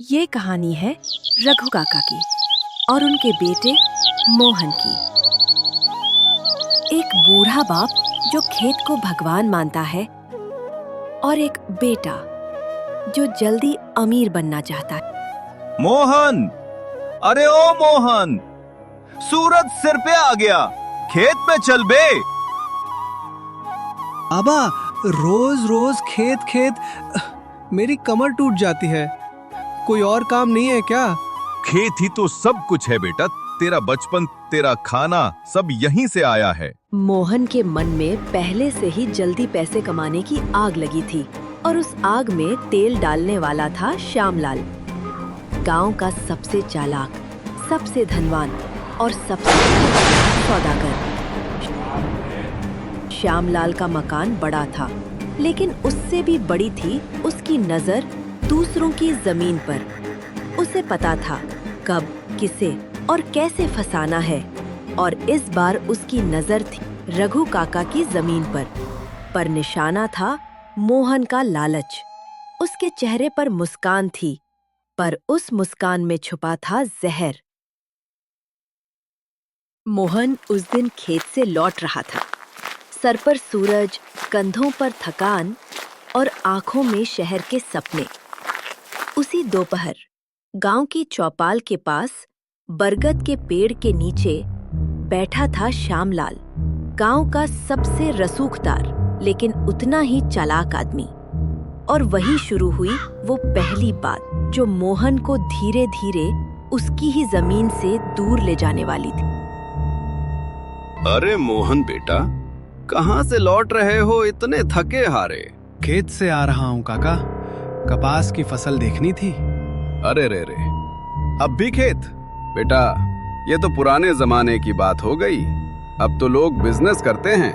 ये कहानी है रघु काका की और उनके बेटे मोहन की। एक बूढ़ा बाप जो खेत को भगवान मानता है और एक बेटा जो जल्दी अमीर बनना चाहता है। मोहन, अरे ओ मोहन, सूरज सिर पे आ गया, खेत में चल बे। बाबा, रोज रोज खेत मेरी कमर टूट जाती है। कोई और काम नहीं है क्या? खेत ही तो सब कुछ है बेटा। तेरा बचपन, तेरा खाना सब यहीं से आया है। मोहन के मन में पहले से ही जल्दी पैसे कमाने की आग लगी थी और उस आग में तेल डालने वाला था श्यामलाल, गांव का सबसे चालाक, सबसे धनवान और सबसे सौदागर। श्यामलाल का मकान बड़ा था, लेकिन उससे भी बड़ी थी उसकी नजर दूसरों की जमीन पर। उसे पता था कब, किसे और कैसे फंसाना है, और इस बार उसकी नजर थी रघु काका की जमीन पर निशाना था मोहन का लालच। उसके चेहरे पर मुस्कान थी, पर उस मुस्कान में छुपा था जहर। मोहन उस दिन खेत से लौट रहा था, सर पर सूरज, कंधों पर थकान और आंखों में शहर के सपने। उसी दोपहर गांव की चौपाल के पास बरगद के पेड़ के नीचे बैठा था श्यामलाल, गांव का सबसे रसूखदार लेकिन उतना ही चालाक आदमी। और वही शुरू हुई वो पहली बात जो मोहन को धीरे धीरे उसकी ही जमीन से दूर ले जाने वाली थी। अरे मोहन बेटा, कहाँ से लौट रहे हो इतने थके हारे? खेत से आ रहा हूँ काका, कपास की फसल देखनी थी। अरे रे रे, अब भी खेत? बेटा, ये तो पुराने जमाने की बात हो गई। अब तो लोग बिजनेस करते हैं,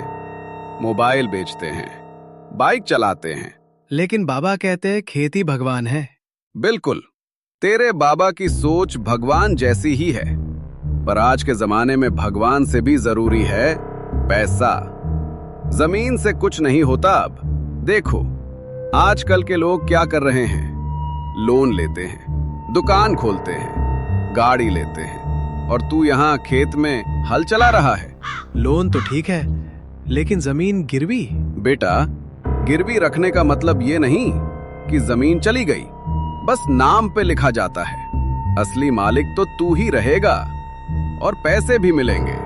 मोबाइल बेचते हैं, बाइक चलाते हैं। लेकिन बाबा कहते हैं खेती भगवान है। बिल्कुल, तेरे बाबा की सोच भगवान जैसी ही है, पर आज के जमाने में भगवान से भी जरूरी है पैसा। जमीन से कुछ नहीं होता। अब देखो, आजकल के लोग क्या कर रहे हैं? लोन लेते हैं, दुकान खोलते हैं, गाड़ी लेते हैं, और तू यहाँ खेत में हल चला रहा है। लोन तो ठीक है, लेकिन जमीन गिरवी। बेटा, गिरवी रखने का मतलब ये नहीं कि जमीन चली गई, बस नाम पे लिखा जाता है। असली मालिक तो तू ही रहेगा और पैसे भी मिलेंगे।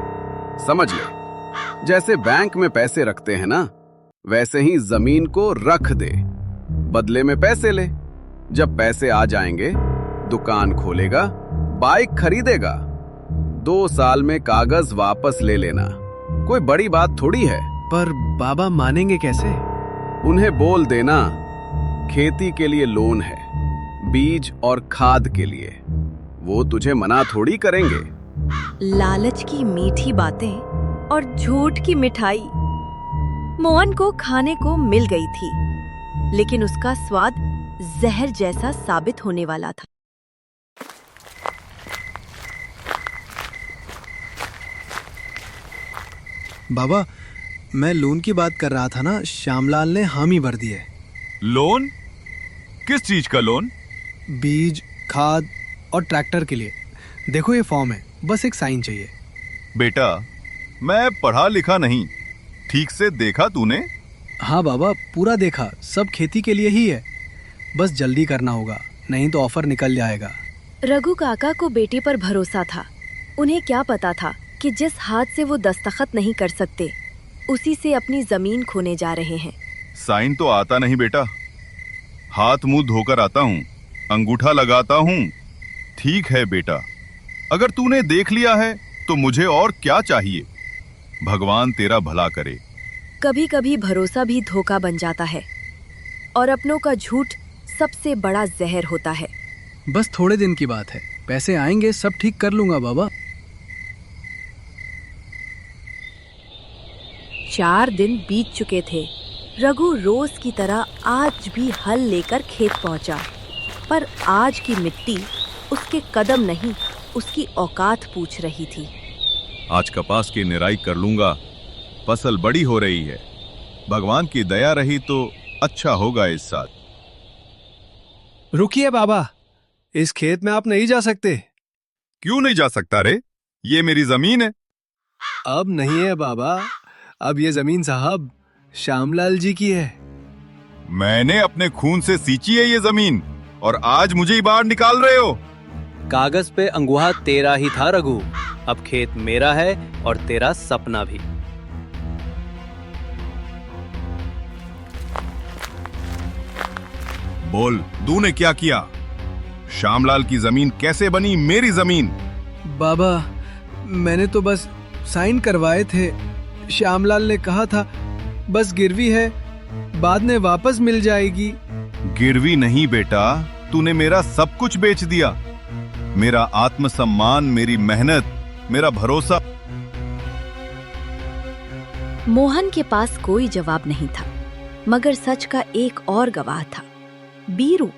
समझ ले, जैसे बैंक में पैसे रखते हैं ना, वैसे ही जमीन को रख दे, बदले में पैसे ले। जब पैसे आ जाएंगे, दुकान खोलेगा, बाइक खरीदेगा, 2 साल में कागज वापस ले लेना। कोई बड़ी बात थोड़ी है। पर बाबा मानेंगे कैसे? उन्हें बोल देना खेती के लिए लोन है, बीज और खाद के लिए। वो तुझे मना थोड़ी करेंगे। लालच की मीठी बातें और झूठ की मिठाई मोहन को खाने को मिल गई थी, लेकिन उसका स्वाद जहर जैसा साबित होने वाला था। बाबा, मैं लोन की बात कर रहा था ना, श्यामलाल ने हामी भर दी है। लोन? किस चीज का लोन? बीज, खाद और ट्रैक्टर के लिए। देखो, ये फॉर्म है, बस एक साइन चाहिए। बेटा, मैं पढ़ा लिखा नहीं, ठीक से देखा तूने? हाँ बाबा, पूरा देखा, सब खेती के लिए ही है। बस जल्दी करना होगा, नहीं तो ऑफर निकल जाएगा। रघु काका को बेटे पर भरोसा था। उन्हें क्या पता था कि जिस हाथ से वो दस्तखत नहीं कर सकते, उसी से अपनी जमीन खोने जा रहे हैं। साइन तो आता नहीं बेटा, हाथ मुंह धोकर आता हूँ, अंगूठा लगाता हूँ। ठीक है बेटा, अगर तूने देख लिया है तो मुझे और क्या चाहिए। भगवान तेरा भला करे। कभी कभी भरोसा भी धोखा बन जाता है, और अपनों का झूठ सबसे बड़ा जहर होता है। बस थोड़े दिन की बात है, पैसे आएंगे, सब ठीक कर लूंगा बाबा। 4 दिन बीत चुके थे। रघु रोज की तरह आज भी हल लेकर खेत पहुंचा, पर आज की मिट्टी उसके कदम नहीं, उसकी औकात पूछ रही थी। आज कपास की निराई कर लूंगा, फसल बड़ी हो रही है, भगवान की दया रही तो अच्छा होगा इस साल। रुकिए बाबा, इस खेत में आप नहीं जा सकते। क्यों नहीं जा सकता रे? ये मेरी जमीन है। अब नहीं है बाबा, अब ये जमीन साहब श्यामलाल जी की है। मैंने अपने खून से सींची है ये जमीन, और आज मुझे ही बाहर निकाल रहे हो। कागज पे अंगूठा तेरा ही था रघु, अब खेत मेरा है और तेरा सपना भी। बोल, तूने क्या किया? श्यामलाल की जमीन कैसे बनी मेरी जमीन? बाबा, मैंने तो बस साइन करवाए थे। श्यामलाल ने कहा था बस गिरवी है, बाद में वापस मिल जाएगी। गिरवी नहीं बेटा, तूने मेरा सब कुछ बेच दिया। मेरा आत्मसम्मान, मेरी मेहनत, मेरा भरोसा। मोहन के पास कोई जवाब नहीं था, मगर सच का एक और गवाह था, बीरू।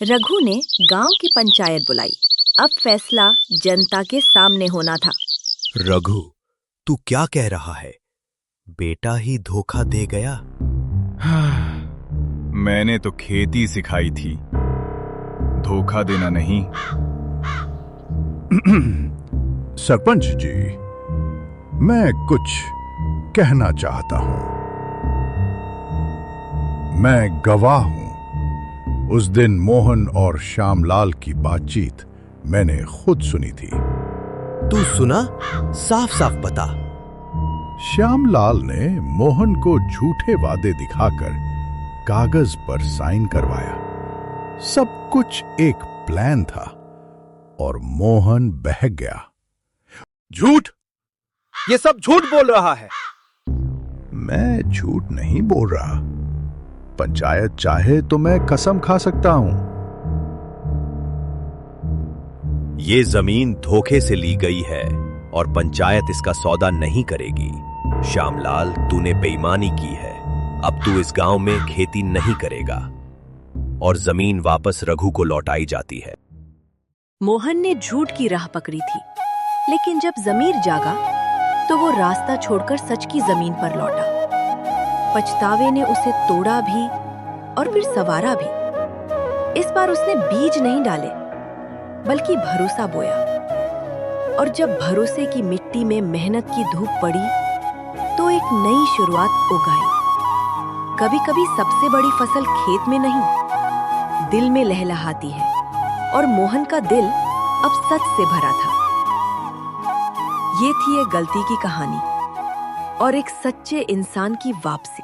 रघु ने गांव की पंचायत बुलाई। अब फैसला जनता के सामने होना था। रघु, तू क्या कह रहा है? बेटा ही धोखा दे गया? मैंने तो खेती सिखाई थी, धोखा देना नहीं। सरपंच जी, मैं कुछ कहना चाहता हूं। मैं गवाह हूं। उस दिन मोहन और श्यामलाल की बातचीत मैंने खुद सुनी थी। तू सुना? साफ साफ बता। श्यामलाल ने मोहन को झूठे वादे दिखाकर कागज पर साइन करवाया। सब कुछ एक प्लान था और मोहन बहक गया। झूठ! ये सब झूठ बोल रहा है। मैं झूठ नहीं बोल रहा। पंचायत चाहे तो मैं कसम खा सकता हूं। ये जमीन धोखे से ली गई है और पंचायत इसका सौदा नहीं करेगी। श्यामलाल, तूने बेईमानी की है। अब तू इस गांव में खेती नहीं करेगा और जमीन वापस रघु को लौटाई जाती है। मोहन ने झूठ की राह पकड़ी थी, लेकिन जब जमीर जागा तो वो रास्ता छोड़कर सच की जमीन पर लौटा। पछतावे ने उसे तोड़ा भी और फिर संवारा भी। इस बार उसने बीज नहीं डाले, बल्कि भरोसा बोया। और जब भरोसे की मिट्टी में मेहनत की धूप पड़ी तो एक नई शुरुआत उगाई। कभी कभी सबसे बड़ी फसल खेत में नहीं, दिल में लहलहाती है, और मोहन का दिल अब सच से भरा था। ये थी एक गलती की कहानी और एक सच्चे इंसान की वापसी।